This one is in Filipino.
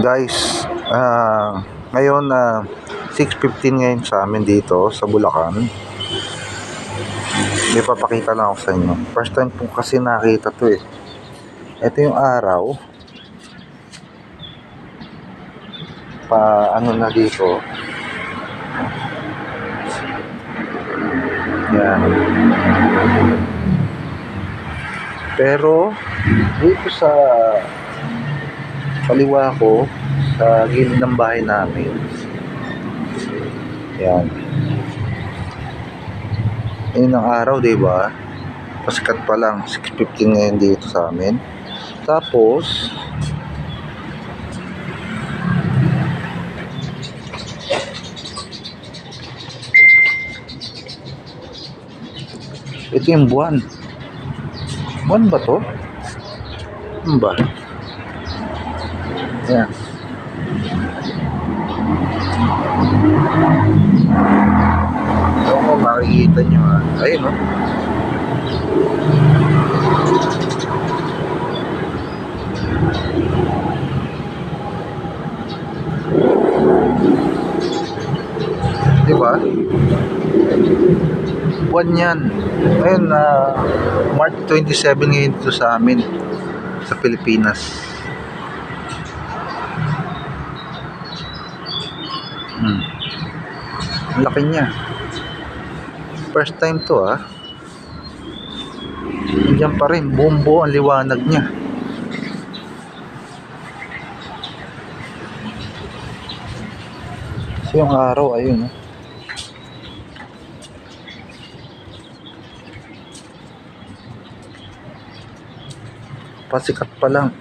Guys, ngayon 6:15 ngayon sa amin dito sa Bulacan. May papakita lang ako sa inyo. First time po kasi nakita to eh. Ito yung araw. Ano na dito. Yan. Pero dito sa kaliwa ko, sa gilid ng bahay namin. Yan. Yun ang araw, diba? Pasikat pa lang, 6:15 ngayon dito sa amin. Tapos ito yung buwan. Buwan ba to? Ano ba? Yan. Kung makikita nyo ayun o. Diba? Buwan yan. Ayun March 27 ngayon dito sa amin sa Pilipinas. Ang laki niya. First time to Diyan pa rin, buong-buo ang liwanag niya. So yung araw, ayun pasikat pa lang.